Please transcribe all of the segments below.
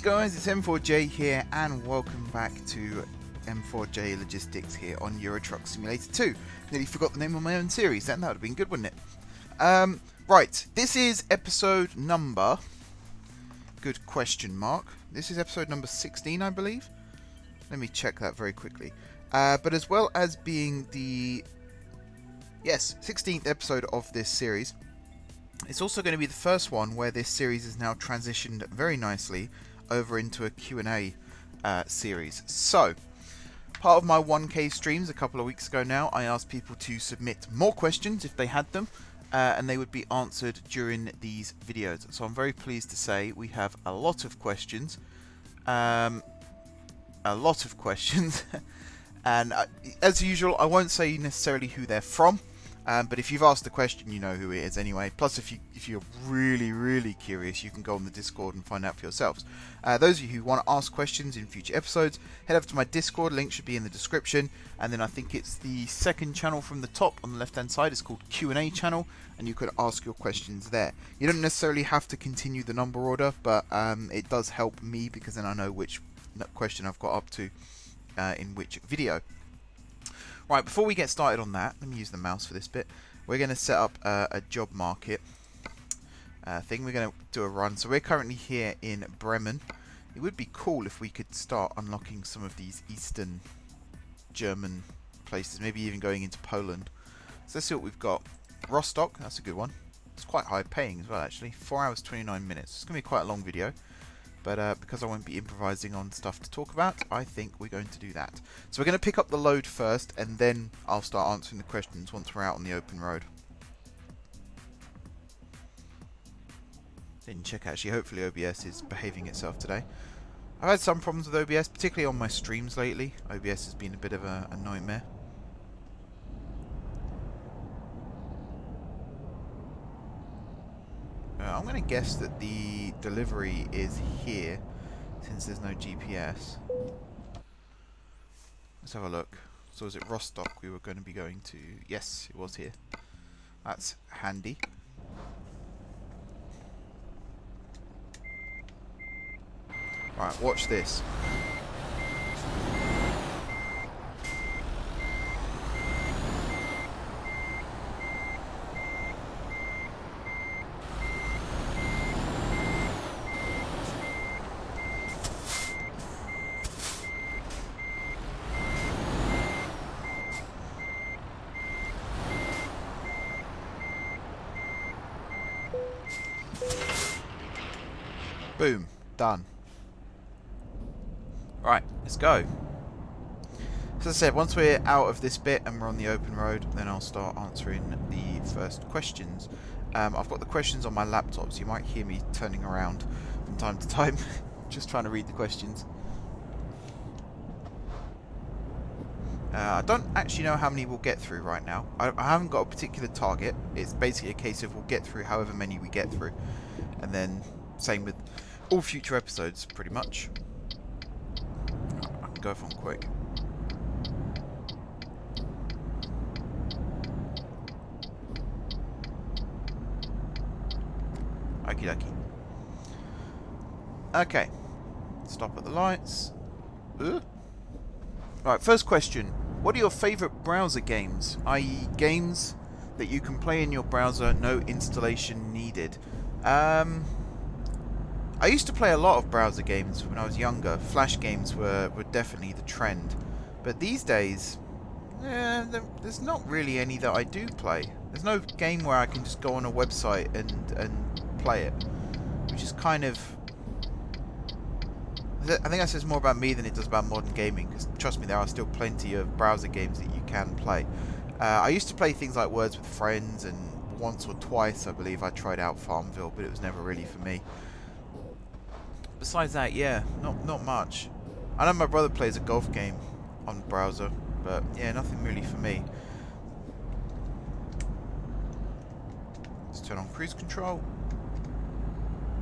guys, it's M4J here and welcome back to M4J Logistics here on Euro Truck Simulator 2. Nearly forgot the name of my own series, then that would have been good, wouldn't it? Right, this is episode number... Good question mark. This is episode number 16, I believe. Let me check that very quickly. But as well as being the... Yes, 16th episode of this series, it's also going to be the first one where this series is now transitioned very nicely over into a Q&A series. So, part of my 1K streams a couple of weeks ago now, I asked people to submit more questions if they had them, and they would be answered during these videos. So I'm very pleased to say we have a lot of questions. And as usual, I won't say necessarily who they're from. But if you've asked the question, you know who it is anyway. Plus, if you're really curious, you can go on the Discord and find out for yourselves. Those of you who want to ask questions in future episodes, head over to my Discord. Link should be in the description. And then I think it's the second channel from the top on the left-hand side. It's called Q&A channel, and you could ask your questions there. You don't necessarily have to continue the number order, but it does help me because then I know which question I've got up to in which video. Right, before we get started on that, let me use the mouse for this bit. We're going to set up a job market thing. We're going to do a run. So we're currently here in Bremen. It would be cool if we could start unlocking some of these Eastern German places, maybe even going into Poland. So let's see what we've got. Rostock, that's a good one. It's quite high paying as well, actually. 4 hours, 29 minutes. It's going to be quite a long video. But because I won't be improvising on stuff to talk about, I think we're going to do that. So we're going to pick up the load first, and then I'll start answering the questions once we're out on the open road. Didn't check actually. Hopefully OBS is behaving itself today. I've had some problems with OBS, particularly on my streams lately. OBS has been a bit of a nightmare. I'm going to guess that the delivery is here, since there's no GPS. Let's have a look. So is it Rostock we were going to be going to? Yes, it was here. That's handy. Right, watch this. Boom. Done. Right, let's go. So as I said, once we're out of this bit and we're on the open road, then I'll start answering the first questions. I've got the questions on my laptop, so you might hear me turning around from time to time, just trying to read the questions. I don't actually know how many we'll get through right now. I haven't got a particular target. It's basically a case of we'll get through however many we get through. And then, same with all future episodes, pretty much. I can go if I'm quick. Okie dokie. Okay. Stop at the lights. Right, first question. What are your favourite browser games? I.e. games that you can play in your browser, no installation needed. I used to play a lot of browser games when I was younger. Flash games were definitely the trend. But these days, there's not really any that I do play. There's no game where I can just go on a website and play it. Which is kind of... I think that says more about me than it does about modern gaming. Because trust me, there are still plenty of browser games that you can play. I used to play things like Words with Friends, and once or twice I believe I tried out Farmville, but it was never really for me. Besides that, yeah, not much. I know my brother plays a golf game on the browser, but yeah, nothing really for me. Let's turn on cruise control.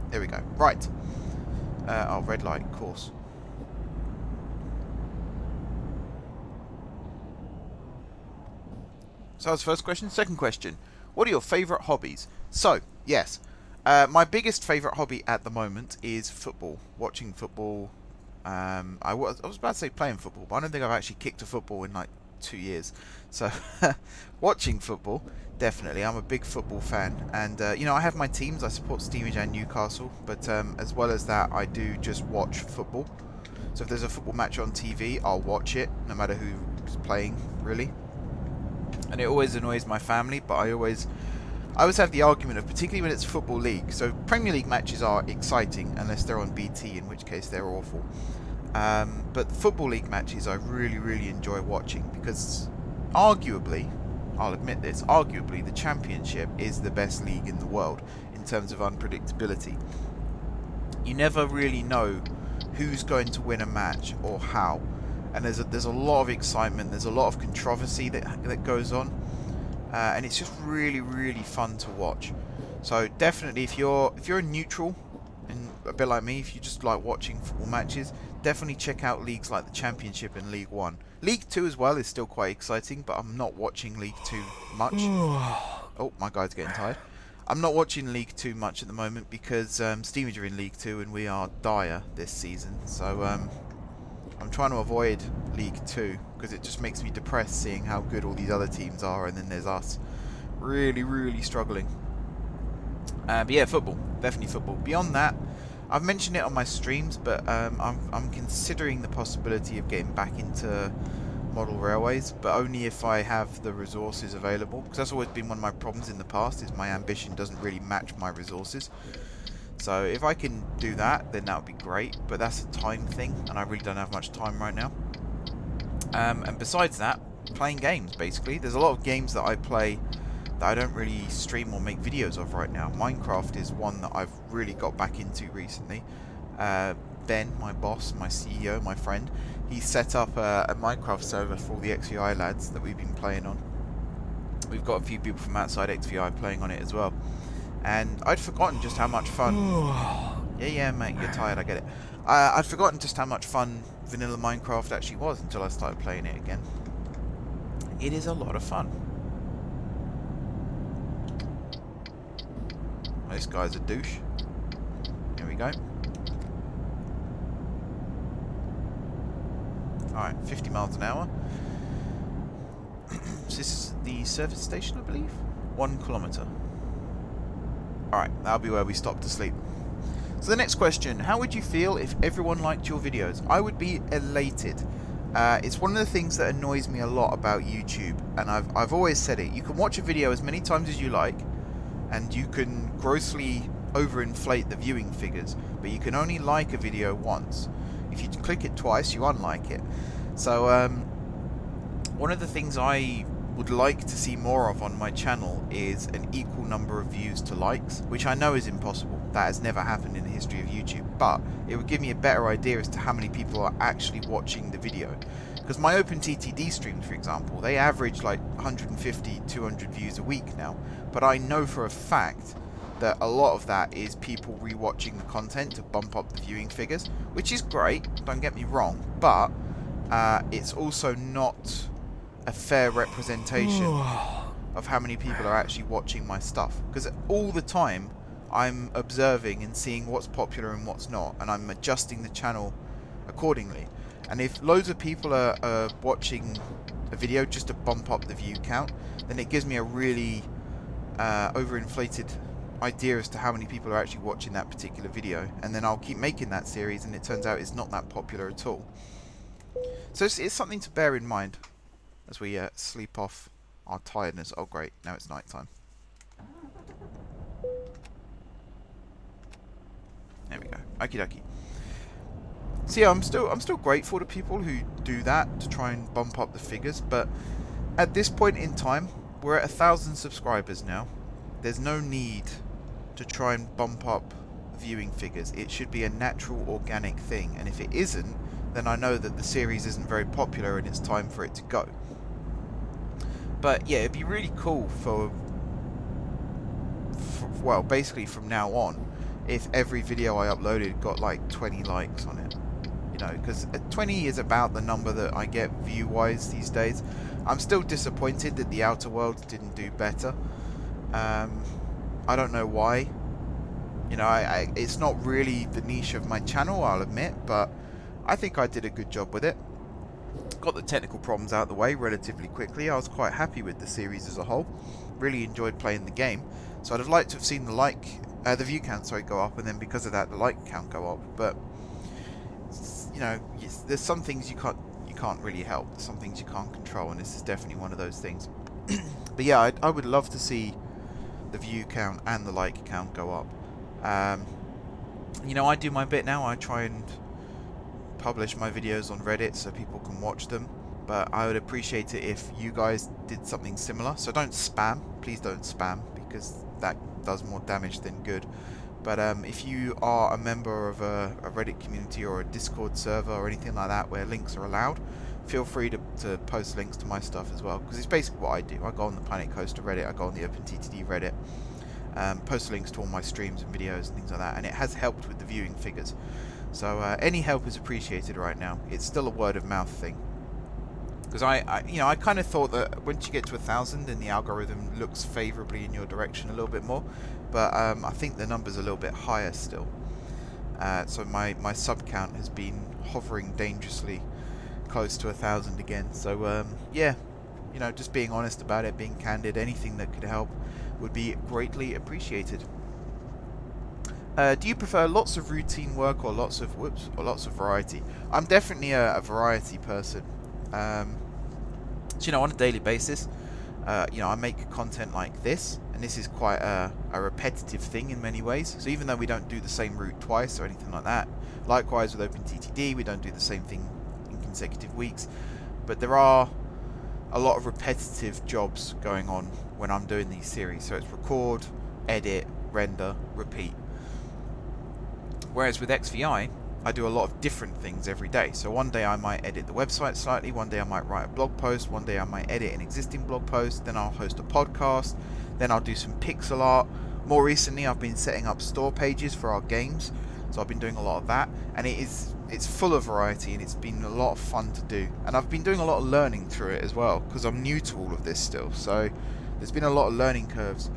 There we go. Right. Oh, red light, of course. So that was the first question. Second question. What are your favourite hobbies? So, yes. My biggest favourite hobby at the moment is football. Watching football. I was about to say playing football, but I don't think I've actually kicked a football in like 2 years. So watching football, definitely. I'm a big football fan, and you know, I have my teams. I support Stevenage and Newcastle, but as well as that, I do just watch football. So if there's a football match on TV, I'll watch it, no matter who's playing, really. And it always annoys my family, but I always have the argument of, particularly when it's Football League, so Premier League matches are exciting, unless they're on BT, in which case they're awful. But Football League matches I really enjoy watching, because arguably, I'll admit this, arguably the Championship is the best league in the world in terms of unpredictability. You never really know who's going to win a match or how, and there's a lot of excitement, there's a lot of controversy that goes on. And it's just really fun to watch. So definitely, if you're a neutral and a bit like me, if you just like watching football matches, definitely check out leagues like the Championship and League 1. League 2 as well is still quite exciting, but I'm not watching League 2 much. Oh, my guy's getting tired. I'm not watching League 2 much at the moment because Stevenage are in League 2 and we are dire this season. So I'm trying to avoid League 2 because it just makes me depressed seeing how good all these other teams are, and then there's us really struggling. But yeah, football, definitely football. Beyond that, I've mentioned it on my streams, but I'm considering the possibility of getting back into model railways, but only if I have the resources available, because that's always been one of my problems in the past, is my ambition doesn't really match my resources. So if I can do that, then that would be great, but that's a time thing, and I really don't have much time right now. And besides that, playing games, basically. There's a lot of games that I play that I don't really stream or make videos of right now. Minecraft is one that I've really got back into recently. Ben, my boss, my CEO, my friend, he set up a Minecraft server for all the XVI lads that we've been playing on. We've got a few people from outside XVI playing on it as well. And I'd forgotten just how much fun... yeah, mate, you're tired, I get it. I'd forgotten just how much fun vanilla Minecraft actually was until I started playing it again. It is a lot of fun. This guy's a douche. Here we go. Alright, 50 miles an hour. So this is the service station, I believe? 1 kilometre. Alright, that'll be where we stop to sleep. So the next question, how would you feel if everyone liked your videos? I would be elated. It's one of the things that annoys me a lot about YouTube, and I've always said it. You can watch a video as many times as you like, and you can grossly overinflate the viewing figures, but you can only like a video once. If you click it twice, you unlike it. So one of the things I would like to see more of on my channel is an equal number of views to likes, which I know is impossible. That has never happened in the history of YouTube, but it would give me a better idea as to how many people are actually watching the video. Because my OpenTTD streams, for example, they average like 150, 200 views a week now, but I know for a fact that a lot of that is people rewatching the content to bump up the viewing figures, which is great, don't get me wrong, but it's also not a fair representation of how many people are actually watching my stuff, because all the time I'm observing and seeing what's popular and what's not, and I'm adjusting the channel accordingly. And if loads of people are watching a video just to bump up the view count, then it gives me a really overinflated idea as to how many people are actually watching that particular video, and then I'll keep making that series and it turns out it's not that popular at all. So it's something to bear in mind as we sleep off our tiredness. Oh great, now it's night time. There we go. Okie dokie. So yeah, I'm still grateful to people who do that to try and bump up the figures, but at this point in time, we're at 1,000 subscribers now. There's no need to try and bump up viewing figures. It should be a natural, organic thing, and if it isn't, then I know that the series isn't very popular and it's time for it to go. But yeah, it'd be really cool for well, basically from now on, if every video I uploaded got like 20 likes on it. You know, because 20 is about the number that I get view-wise these days. I'm still disappointed that The Outer Worlds didn't do better. I don't know why. You know, it's not really the niche of my channel, I'll admit, but I think I did a good job with it. Got the technical problems out of the way relatively quickly. I was quite happy with the series as a whole. Really enjoyed playing the game. So I'd have liked to have seen the view count, sorry, go up, and then because of that, the like count go up. But you know, there's some things you can't really help. There's some things you can't control, and this is definitely one of those things. But yeah, I would love to see the view count and the like count go up. You know, I do my bit now. I try and publish my videos on Reddit so people can watch them, but I would appreciate it if you guys did something similar. So don't spam, please don't spam, because that does more damage than good. But if you are a member of a Reddit community or a Discord server or anything like that where links are allowed, feel free to post links to my stuff as well, because it's basically what I do. I go on the Planet Coaster Reddit, I go on the OpenTTD Reddit, post links to all my streams and videos and things like that, and it has helped with the viewing figures. So any help is appreciated right now. It's still a word of mouth thing, because I kind of thought that once you get to 1,000, then the algorithm looks favourably in your direction a little bit more. But I think the number's a little bit higher still. So my sub count has been hovering dangerously close to 1,000 again. So yeah, you know, just being honest about it, being candid, anything that could help would be greatly appreciated. Do you prefer lots of routine work or lots of variety? I'm definitely a variety person. So, you know, on a daily basis, you know, I make content like this, and this is quite a repetitive thing in many ways. So even though we don't do the same route twice or anything like that, likewise with OpenTTD, we don't do the same thing in consecutive weeks. But there are a lot of repetitive jobs going on when I'm doing these series. So it's record, edit, render, repeat. Whereas with XVI, I do a lot of different things every day. So one day I might edit the website slightly, one day I might write a blog post, one day I might edit an existing blog post, then I'll host a podcast, then I'll do some pixel art. More recently I've been setting up store pages for our games, so I've been doing a lot of that, and it's full of variety, and it's been a lot of fun to do. And I've been doing a lot of learning through it as well, because I'm new to all of this still, so there's been a lot of learning curves.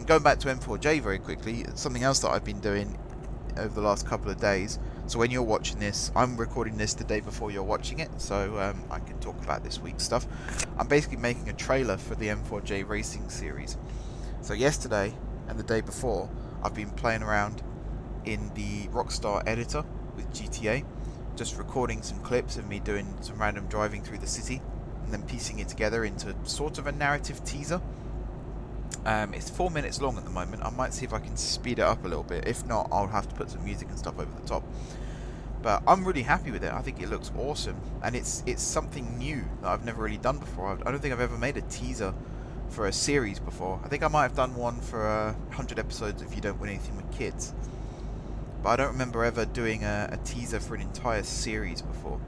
Going back to M4J very quickly, something else that I've been doing over the last couple of days. So when you're watching this, I'm recording this the day before you're watching it, so I can talk about this week's stuff. I'm basically making a trailer for the M4J Racing series. So yesterday and the day before, I've been playing around in the Rockstar editor with GTA, just recording some clips of me doing some random driving through the city, and then piecing it together into sort of a narrative teaser. It's 4 minutes long at the moment. I might see if I can speed it up a little bit. If not, I'll have to put some music and stuff over the top. But I'm really happy with it. I think it looks awesome, and it's something new that I've never really done before. I don't think I've ever made a teaser for a series before. I think I might have done one for 100 episodes if you don't win anything with kids, but I don't remember ever doing a teaser for an entire series before.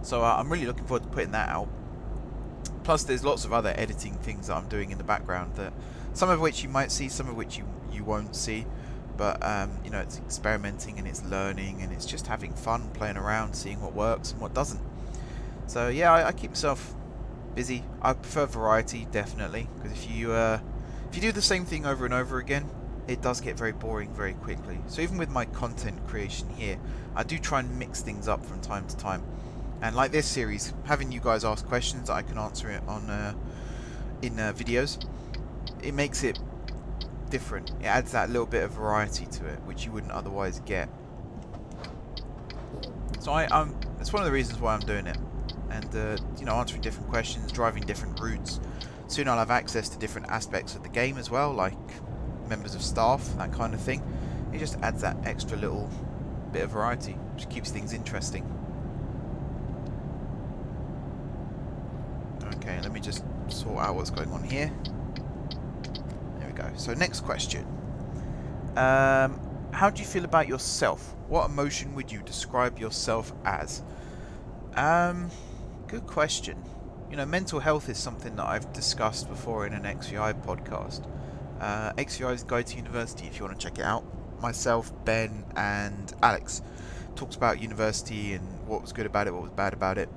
So I'm really looking forward to putting that out. Plus there's lots of other editing things that I'm doing in the background, that some of which you might see, some of which you won't see. But you know, it's experimenting and it's learning and it's just having fun, playing around, seeing what works and what doesn't. So yeah, I keep myself busy. I prefer variety, definitely, because if you do the same thing over and over again, it does get very boring very quickly. So even with my content creation here, I do try and mix things up from time to time. And like this series, having you guys ask questions that I can answer it on in videos, it makes it different. It adds that little bit of variety to it, which you wouldn't otherwise get. So it's one of the reasons why I'm doing it. And you know, answering different questions, driving different routes. Soon I'll have access to different aspects of the game as well, like members of staff, that kind of thing. It just adds that extra little bit of variety, which keeps things interesting. Okay, let me just sort out what's going on here. There we go. So next question. How do you feel about yourself? What emotion would you describe yourself as? Good question. You know, mental health is something that I've discussed before in an XVI podcast. XVI's Guide to University, if you want to check it out. Myself, Ben, and Alex talked about university and what was good about it, what was bad about it.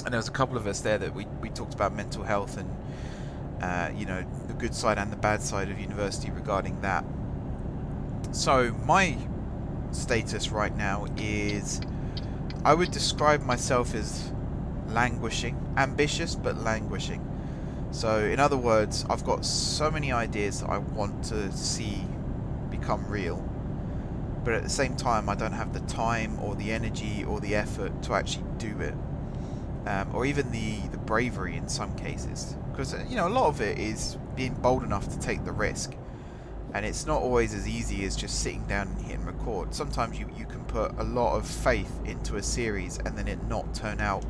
And there was a couple of us there that we talked about mental health and you know, the good side and the bad side of university regarding that. So my status right now is, I would describe myself as languishing, ambitious but languishing. So in other words, I've got so many ideas that I want to see become real, but at the same time I don't have the time or the energy or the effort to actually do it, or even the bravery in some cases, because you know, a lot of it is being bold enough to take the risk, and it's not always as easy as just sitting down and hitting record. Sometimes you can put a lot of faith into a series and then it not turn out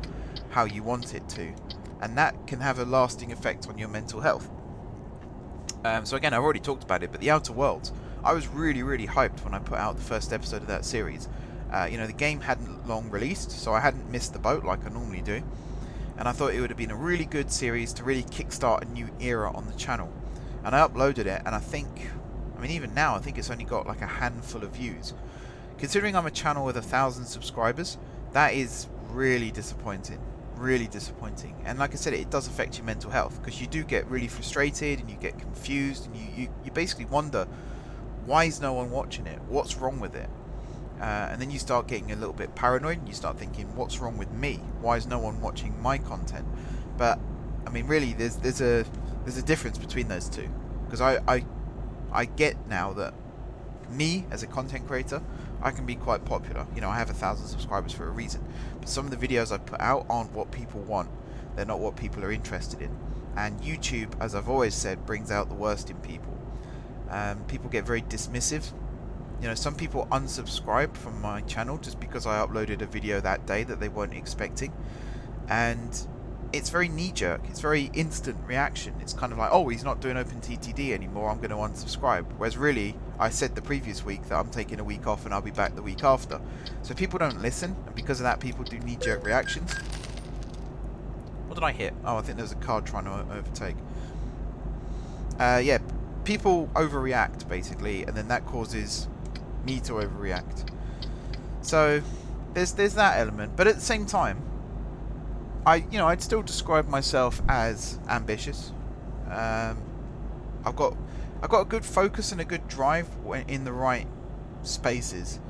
how you want it to, and that can have a lasting effect on your mental health. So again, I've already talked about it, but The Outer Worlds, I was really hyped when I put out the first episode of that series. You know, the game hadn't long released, so I hadn't missed the boat like I normally do, and I thought it would have been a really good series to really kickstart a new era on the channel. And I uploaded it, and I mean even now I think it's only got like a handful of views. Considering I'm a channel with 1,000 subscribers, that is really disappointing. Really disappointing. And like I said, it does affect your mental health, because you do get really frustrated and you get confused, and you basically wonder, why is no one watching it? What's wrong with it? And then you start getting a little bit paranoid and you start thinking, what's wrong with me? Why is no one watching my content? But I mean, really, there's a difference between those two, because I get now that me as a content creator, I can be quite popular. You know, I have 1,000 subscribers for a reason, but some of the videos I put out aren't what people want. They're not what people are interested in, and YouTube, as I've always said, brings out the worst in people. People get very dismissive. You know, some people unsubscribe from my channel just because I uploaded a video that day that they weren't expecting, and it's very knee-jerk. It's very instant reaction. It's kind of like, oh, he's not doing OpenTTD anymore, I'm going to unsubscribe. Whereas really, I said the previous week that I'm taking a week off and I'll be back the week after. So people don't listen, and because of that, people do knee-jerk reactions. What did I hit? Oh, I think there's a car trying to overtake. Yeah, people overreact, basically, and then that causes me to overreact. So there's that element, but at the same time, I'd still describe myself as ambitious. I've got a good focus and a good drive when in the right spaces.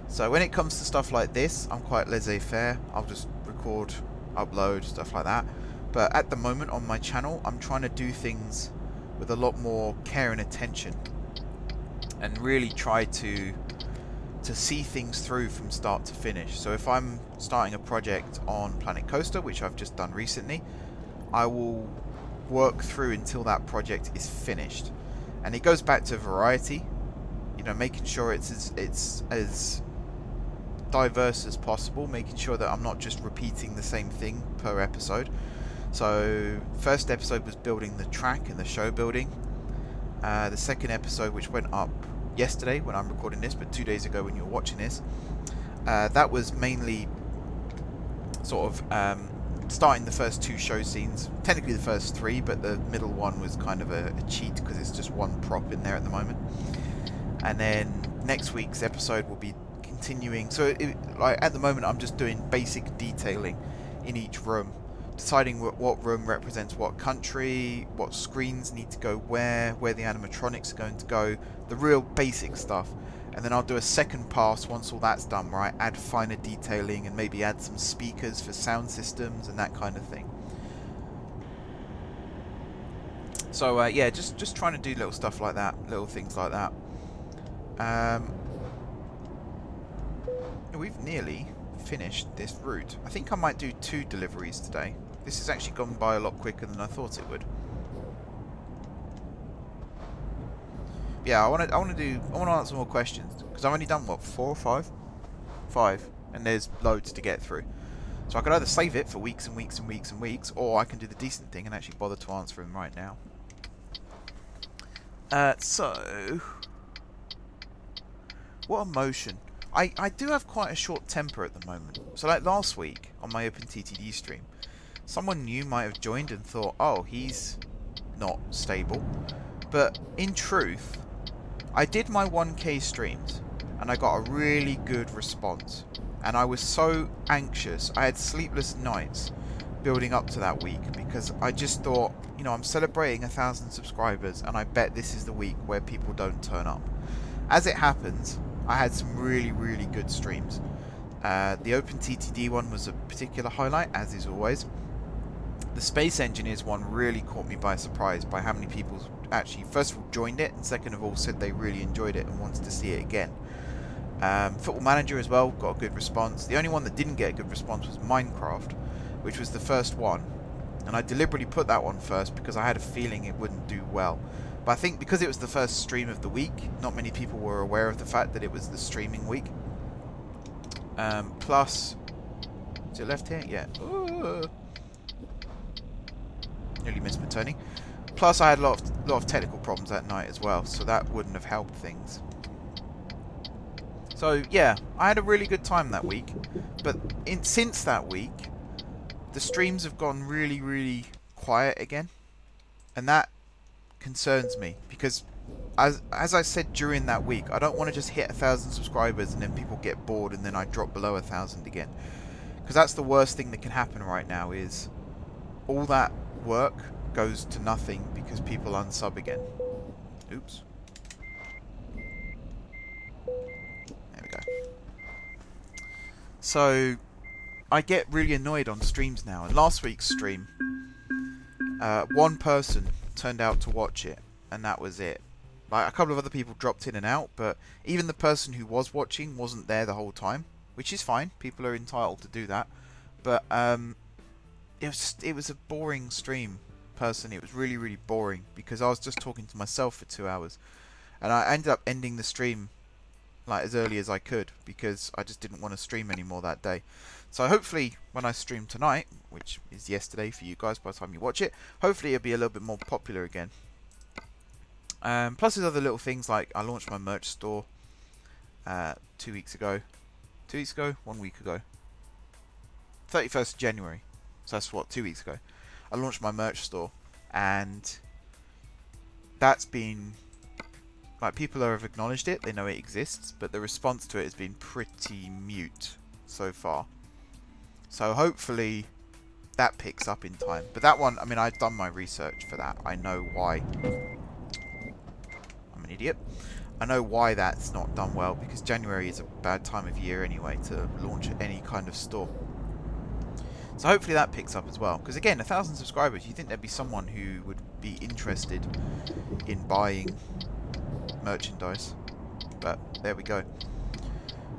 So when it comes to stuff like this, I'm quite laissez-faire. I'll just record, upload, stuff like that. But at the moment on my channel, I'm trying to do things with a lot more care and attention, and really try to see things through from start to finish. So if I'm starting a project on Planet Coaster, which I've just done recently, I will work through until that project is finished. And it goes back to variety, you know, making sure it's as diverse as possible, making sure that I'm not just repeating the same thing per episode. So first episode was building the track and the show building. The second episode, which went up yesterday when I'm recording this, but 2 days ago when you're watching this, that was mainly sort of starting the first 2 show scenes, technically the first 3, but the middle one was kind of a cheat because it's just one prop in there at the moment. And then next week's episode will be continuing. So like at the moment I'm just doing basic detailing in each room, deciding what room represents what country, what screens need to go where the animatronics are going to go, the real basic stuff. And then I'll do a second pass once all that's done, where I add finer detailing and maybe add some speakers for sound systems and that kind of thing. So yeah, just trying to do little stuff like that, little things like that. We've nearly finished this route. I think I might do 2 deliveries today. This has actually gone by a lot quicker than I thought it would. Yeah, I want to answer more questions, because I've only done what, 4 or 5? 5, and there's loads to get through. So I could either save it for weeks and weeks and weeks and weeks, or I can do the decent thing and actually bother to answer them right now. So what emotion? I do have quite a short temper at the moment. So like last week on my OpenTTD stream, someone new might have joined and thought, oh, he's not stable. But in truth, I did my 1K streams and I got a really good response. And I was so anxious. I had sleepless nights building up to that week because I just thought, you know, I'm celebrating 1,000 subscribers and I bet this is the week where people don't turn up. As it happens, I had some really, really good streams. The OpenTTD one was a particular highlight, as is always. The Space Engineers one really caught me by surprise by how many people actually, first of all, joined it, and second of all, said they really enjoyed it and wanted to see it again. Football Manager as well got a good response. The only one that didn't get a good response was Minecraft, which was the first one. And I deliberately put that one first because I had a feeling it wouldn't do well. But I think because it was the first stream of the week, not many people were aware of the fact that it was the streaming week. Plus, is it left here? Yeah. Ooh. Nearly missed my turning. Plus, I had a lot of technical problems that night as well, so that wouldn't have helped things. So yeah, I had a really good time that week. But since that week, the streams have gone really, really quiet again, and that concerns me because, as I said during that week, I don't want to just hit 1,000 subscribers and then people get bored and then I drop below 1,000 again, because that's the worst thing that can happen right now. Is all that work goes to nothing because people unsub again. Oops. There we go. So I get really annoyed on streams now. And last week's stream, one person turned out to watch it, and that was it. Like, a couple of other people dropped in and out, but even the person who was watching wasn't there the whole time, which is fine. People are entitled to do that. But it was a boring stream, personally. It was really, really boring because I was just talking to myself for 2 hours, and I ended up ending the stream like as early as I could because I just didn't want to stream anymore that day. So hopefully when I stream tonight, which is yesterday for you guys by the time you watch it, hopefully it'll be a little bit more popular again. Plus there's other little things like I launched my merch store 2 weeks ago. 2 weeks ago? 1 week ago. 31st of January. So that's what, 2 weeks ago. I launched my merch store, and that's been, like, people have acknowledged it, they know it exists, but the response to it has been pretty mute so far. So hopefully that picks up in time. But that one, I mean, I've done my research for that. I know why. I'm an idiot. I know why that's not done well, because January is a bad time of year anyway to launch any kind of store. So hopefully that picks up as well. Because again, 1,000 subscribers, you'd think there'd be someone who would be interested in buying merchandise. But there we go.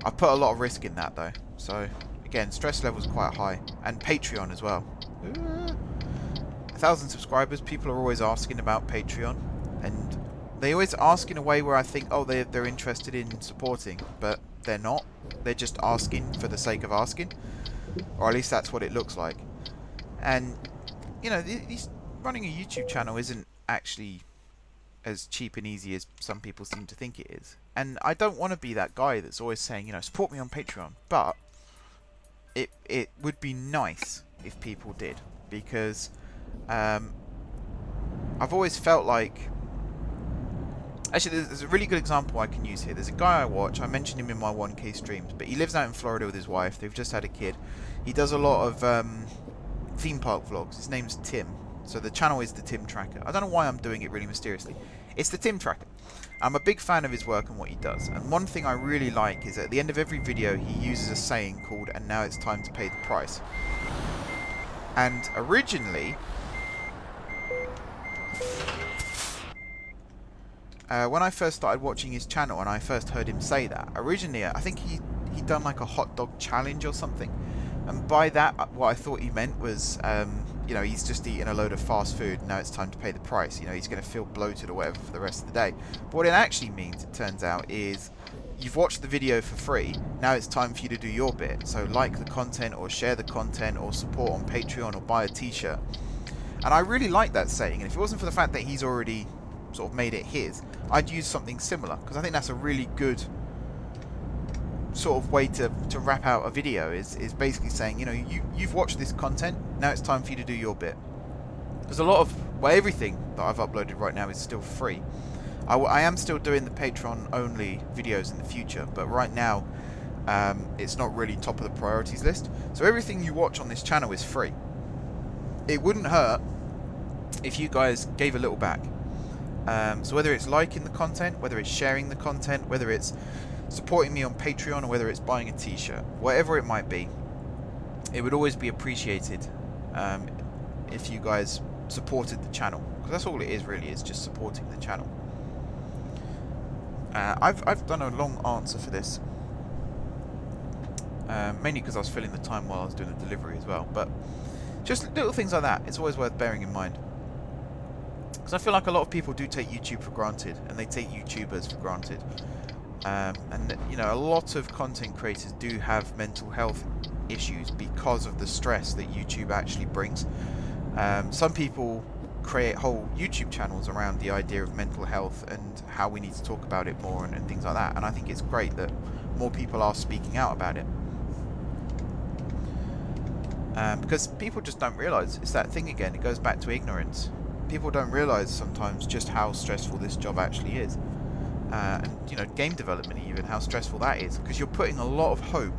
I've put a lot of risk in that though. So again, stress level's quite high. And Patreon as well. 1,000 subscribers, people are always asking about Patreon. And they always ask in a way where I think, oh, they're interested in supporting. But they're not. They're just asking for the sake of asking. Or at least that's what it looks like. And, you know, running a YouTube channel isn't actually as cheap and easy as some people seem to think it is. And I don't want to be that guy that's always saying, you know, support me on Patreon. But it would be nice if people did. Because I've always felt like... Actually, there's a really good example I can use here. There's a guy I watch. I mentioned him in my 1K streams, but he lives out in Florida with his wife. They've just had a kid. He does a lot of theme park vlogs. His name's Tim. So the channel is the Tim Tracker. I don't know why I'm doing it really mysteriously. It's the Tim Tracker. I'm a big fan of his work and what he does. And one thing I really like is at the end of every video, he uses a saying called, "And now it's time to pay the price." And originally... when I first started watching his channel and I first heard him say that, originally I think he'd done like a hot dog challenge or something, and by that what I thought he meant was you know, he's just eating a load of fast food and now it's time to pay the price, you know, he's going to feel bloated or whatever for the rest of the day. But what it actually means, it turns out, is you've watched the video for free, now it's time for you to do your bit. So like the content or share the content or support on Patreon or buy a t-shirt. And I really like that saying, and if it wasn't for the fact that he's already sort of made it his, I'd use something similar, because I think that's a really good sort of way to wrap out a video, is basically saying, you know, you've watched this content, now it's time for you to do your bit. Because a lot of, well, everything that I've uploaded right now is still free. I am still doing the Patreon only videos in the future, but right now it's not really top of the priorities list. So everything you watch on this channel is free. it wouldn't hurt if you guys gave a little back. So whether it's liking the content, whether it's sharing the content, whether it's supporting me on Patreon, or whether it's buying a t-shirt, whatever it might be, it would always be appreciated if you guys supported the channel, because that's all it is really, is just supporting the channel. I've done a long answer for this, mainly because I was filling the time while I was doing the delivery as well, but just little things like that, it's always worth bearing in mind. Because I feel like a lot of people do take YouTube for granted, and they take YouTubers for granted. And you know, a lot of content creators do have mental health issues because of the stress that YouTube actually brings. Some people create whole YouTube channels around the idea of mental health and how we need to talk about it more and things like that. And I think it's great that more people are speaking out about it. Because people just don't realise, it's that thing again, it goes back to ignorance. People don't realise sometimes just how stressful this job actually is. And you know, game development even, how stressful that is, because you're putting a lot of hope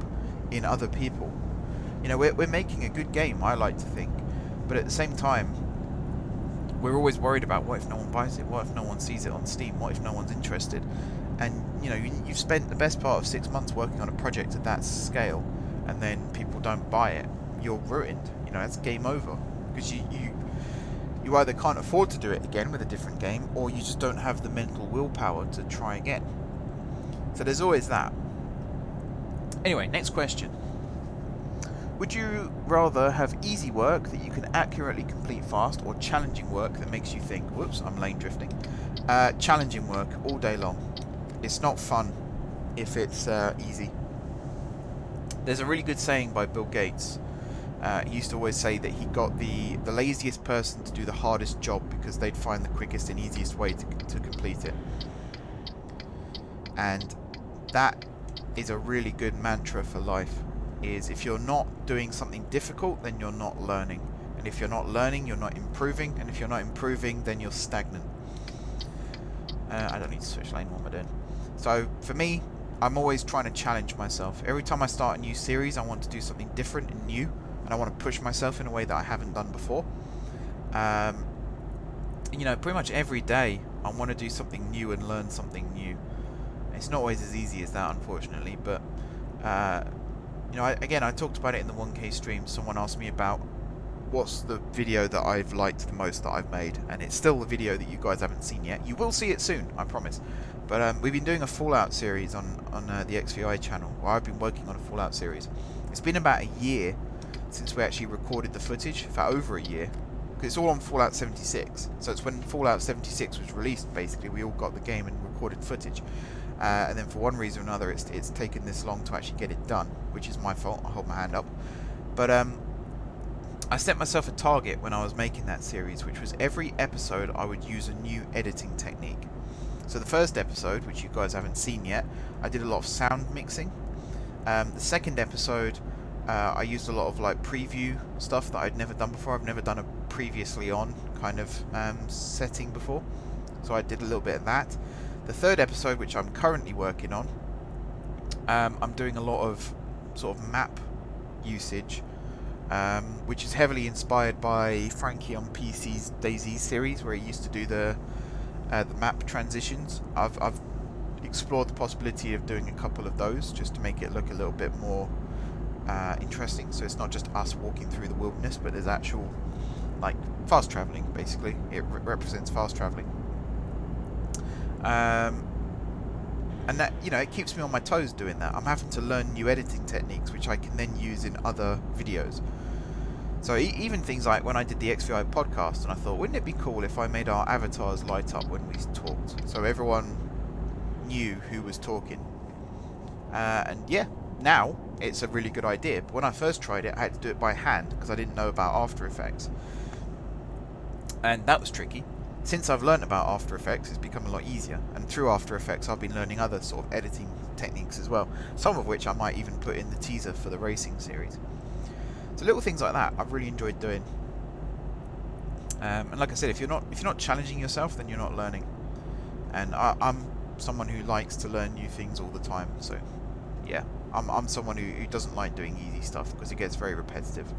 in other people. You know, we're making a good game, I like to think, but at the same time we're always worried about what if no one buys it, what if no one sees it on Steam, what if no one's interested. And you know, you've spent the best part of 6 months working on a project at that scale, and then people don't buy it, you're ruined. You know, that's game over, because you either can't afford to do it again with a different game, or you just don't have the mental willpower to try again. So there's always that. Anyway, next question. Would you rather have easy work that you can accurately complete fast, or challenging work that makes you think, whoops, I'm lane drifting. Challenging work all day long. It's not fun if it's easy. There's a really good saying by Bill Gates. He used to always say that he got the laziest person to do the hardest job because they'd find the quickest and easiest way to complete it. And that is a really good mantra for life, is if you're not doing something difficult, then you're not learning. And if you're not learning, you're not improving. And if you're not improving, then you're stagnant. I don't need to switch lane, what am I doing? So for me, I'm always trying to challenge myself. Every time I start a new series, I want to do something different and new. And I want to push myself in a way that I haven't done before. You know, pretty much every day I want to do something new and learn something new. It's not always as easy as that, unfortunately, but you know, I talked about it in the 1K stream. Someone asked me about what's the video that I've liked the most that I've made, and it's still the video that you guys haven't seen yet. You will see it soon, I promise. But we've been doing a Fallout series on the XVI channel, or I've been working on a Fallout series. It's been about a year since we actually recorded the footage, for over a year, because it's all on Fallout 76. So it's when Fallout 76 was released, basically, we all got the game and recorded footage. And then for one reason or another, it's taken this long to actually get it done, which is my fault. I'll hold my hand up. But I set myself a target when I was making that series, which was every episode I would use a new editing technique. So the first episode, which you guys haven't seen yet, I did a lot of sound mixing. The second episode, I used a lot of like preview stuff that I'd never done before. I've never done a previously on kind of setting before, so I did a little bit of that. The third episode, which I'm currently working on, I'm doing a lot of sort of map usage, which is heavily inspired by Frankie on PC's DayZ series, where he used to do the map transitions. I've explored the possibility of doing a couple of those just to make it look a little bit more interesting, so it's not just us walking through the wilderness, but there's actual like fast traveling. Basically it represents fast traveling, and that, you know, it keeps me on my toes doing that. I'm having to learn new editing techniques which I can then use in other videos. So even things like when I did the XVI podcast, and I thought, wouldn't it be cool if I made our avatars light up when we talked, so everyone knew who was talking. And yeah, now it's a really good idea, but when I first tried it, I had to do it by hand because I didn't know about After Effects, and that was tricky. Since I've learned about After Effects, it's become a lot easier, and through After Effects I've been learning other sort of editing techniques as well, some of which I might even put in the teaser for the racing series. So little things like that I've really enjoyed doing. And like I said, if you're not challenging yourself, then you're not learning. And I'm someone who likes to learn new things all the time. So yeah, I'm someone who doesn't like doing easy stuff because it gets very repetitive.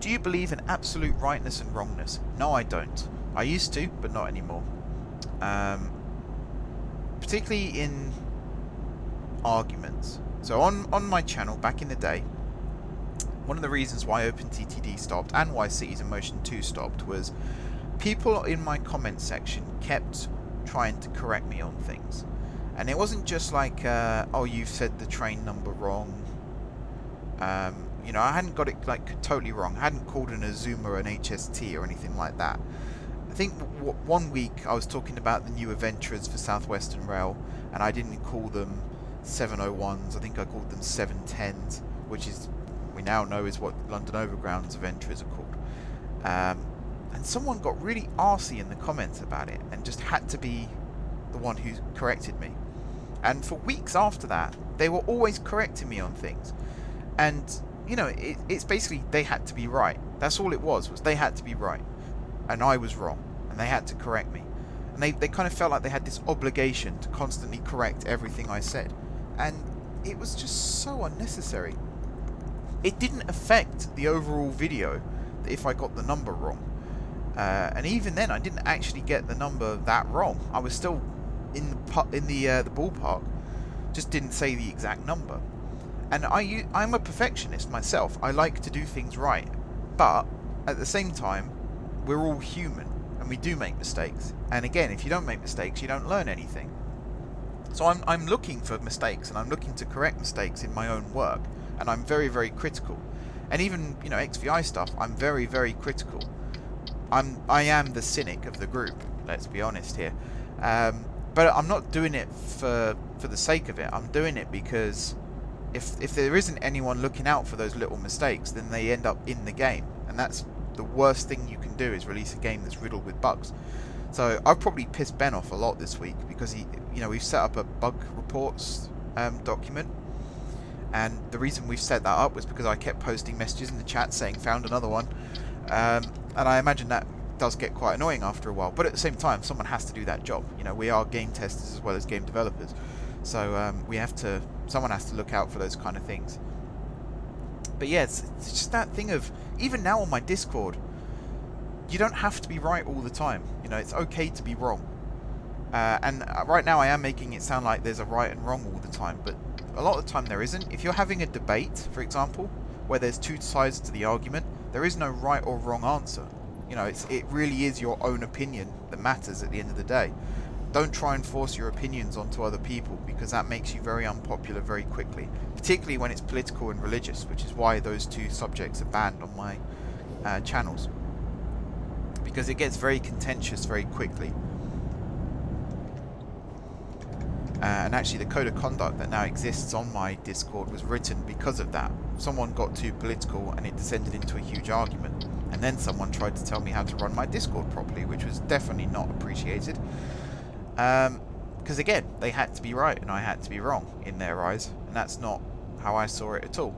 Do you believe in absolute rightness and wrongness? No, I don't. I used to, but not anymore. Particularly in arguments. So on my channel back in the day, one of the reasons why OpenTTD stopped and why Cities in Motion 2 stopped was people in my comment section kept trying to correct me on things. And it wasn't just like, oh, you've said the train number wrong. You know, I hadn't got it like totally wrong. I hadn't called an Azuma an HST or anything like that. I think one week I was talking about the new Adventurers for Southwestern Rail, and I didn't call them 701s. I think I called them 710s, which is, we now know, is what London Overground's Adventurers are called. And someone got really arsey in the comments about it and just had to be the one who corrected me. And for weeks after that, they were always correcting me on things. And, you know, it's basically they had to be right. That's all it was they had to be right. And I was wrong. And they had to correct me. And they kind of felt like they had this obligation to constantly correct everything I said. And it was just so unnecessary. It didn't affect the overall video if I got the number wrong. And even then, I didn't actually get the number that wrong. I was still in the ballpark, just didn't say the exact number. And I'm a perfectionist myself. I like to do things right, but at the same time, we're all human and we do make mistakes. And again, if you don't make mistakes, you don't learn anything. So I'm looking for mistakes, and I'm looking to correct mistakes in my own work, and I'm very, very critical. And even, you know, XVI stuff, I'm very, very critical. I am the cynic of the group, let's be honest here. But I'm not doing it for the sake of it. I'm doing it because if there isn't anyone looking out for those little mistakes, then they end up in the game. And that's the worst thing you can do, is release a game that's riddled with bugs. So I've probably pissed Ben off a lot this week because we've set up a bug reports document. And the reason we've set that up was because I kept posting messages in the chat saying found another one. And I imagine that does get quite annoying after a while, but at the same time, someone has to do that job. You know, we are game testers as well as game developers, so someone has to look out for those kind of things. But yeah, it's just that thing of, even now on my Discord, you don't have to be right all the time. You know, it's okay to be wrong. And right now I am making it sound like there's a right and wrong all the time, but a lot of the time there isn't. If you're having a debate, for example, where there's two sides to the argument, there is no right or wrong answer. You know, it really is your own opinion that matters at the end of the day. Don't try and force your opinions onto other people, because that makes you very unpopular very quickly, particularly when it's political and religious, which is why those two subjects are banned on my channels, because it gets very contentious very quickly. And actually the code of conduct that now exists on my Discord was written because of that. Someone got too political and it descended into a huge argument. And then someone tried to tell me how to run my Discord properly, which was definitely not appreciated. Because again, they had to be right and I had to be wrong in their eyes. And that's not how I saw it at all.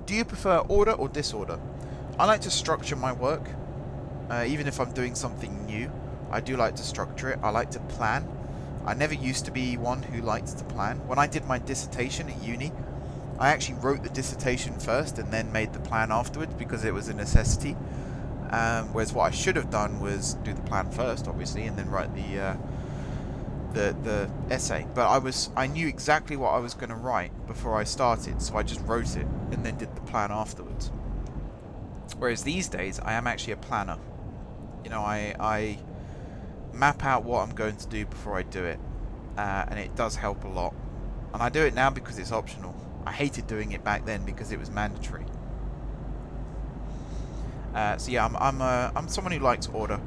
Do you prefer order or disorder? I like to structure my work. Even if I'm doing something new, I do like to structure it. I like to plan. I never used to be one who liked to plan. When I did my dissertation at uni, I actually wrote the dissertation first and then made the plan afterwards because it was a necessity. Whereas what I should have done was do the plan first, obviously, and then write the essay. But I knew exactly what I was going to write before I started, so I just wrote it and then did the plan afterwards. Whereas these days, I am actually a planner. You know, I map out what I'm going to do before I do it, and it does help a lot. And I do it now because it's optional. I hated doing it back then because it was mandatory. So yeah, I'm someone who likes order.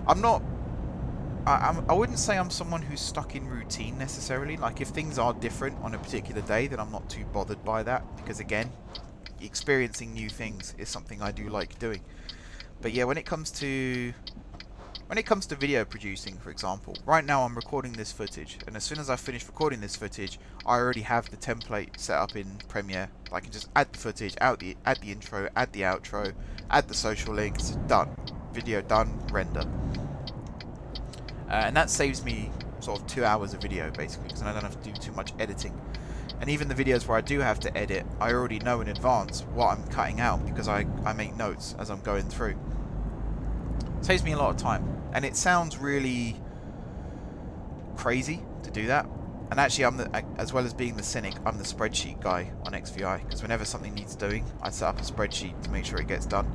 I wouldn't say I'm someone who's stuck in routine necessarily. Like, if things are different on a particular day, then I'm not too bothered by that, because again, experiencing new things is something I do like doing. But yeah, when it comes to video producing, for example, right now I'm recording this footage, and as soon as I finish recording this footage, I already have the template set up in Premiere. I can just add the footage, add the intro, add the outro, add the social links, done. Video done, render. And that saves me sort of 2 hours of video, basically, because I don't have to do too much editing. And even the videos where I do have to edit, I already know in advance what I'm cutting out because I make notes as I'm going through. It saves me a lot of time. And it sounds really crazy to do that. And actually, as well as being the cynic, I'm the spreadsheet guy on XVI, because whenever something needs doing, I set up a spreadsheet to make sure it gets done.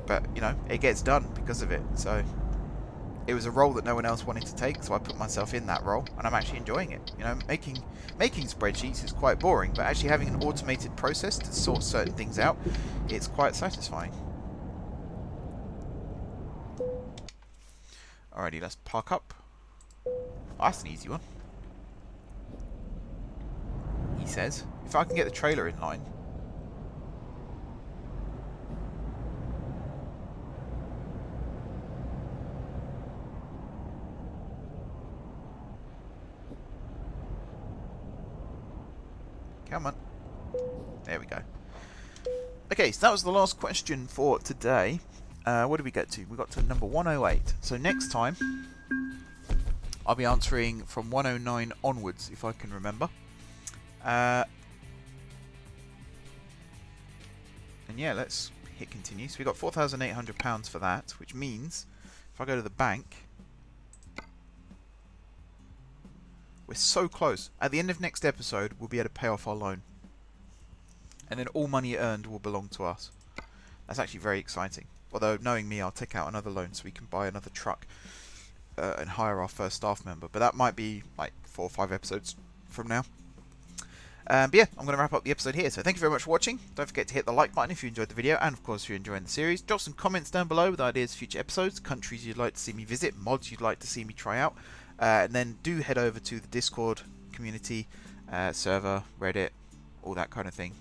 But, you know, it gets done because of it. So it was a role that no one else wanted to take, so I put myself in that role, and I'm actually enjoying it. You know, making spreadsheets is quite boring, but actually having an automated process to sort certain things out, it's quite satisfying. Alrighty, let's park up. Oh, that's an easy one. He says, if I can get the trailer in line. Come on. There we go. Okay, so that was the last question for today. What did we get to? We got to number 108. So next time, I'll be answering from 109 onwards, if I can remember. And yeah, let's hit continue. So we got £4,800 for that, which means if I go to the bank, we're so close. At the end of next episode, we'll be able to pay off our loan. And then all money earned will belong to us. That's actually very exciting. Although, knowing me, I'll take out another loan so we can buy another truck. And hire our first staff member, but that might be like 4 or 5 episodes from now. But yeah, I'm going to wrap up the episode here. So thank you very much for watching. Don't forget to hit the like button if you enjoyed the video, and of course if you're enjoying the series. Drop some comments down below with ideas for future episodes, countries you'd like to see me visit, mods you'd like to see me try out, and then do head over to the Discord community, server, Reddit, all that kind of thing,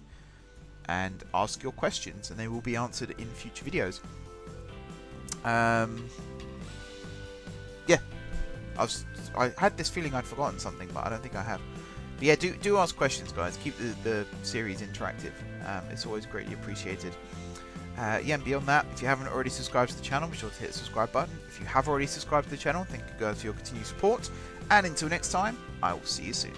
and ask your questions, and they will be answered in future videos. Yeah, I had this feeling I'd forgotten something, but I don't think I have. But yeah, do ask questions, guys. Keep the series interactive. It's always greatly appreciated. Yeah, and beyond that, if you haven't already subscribed to the channel, be sure to hit the subscribe button. If you have already subscribed to the channel, thank you guys for your continued support. And until next time, I will see you soon.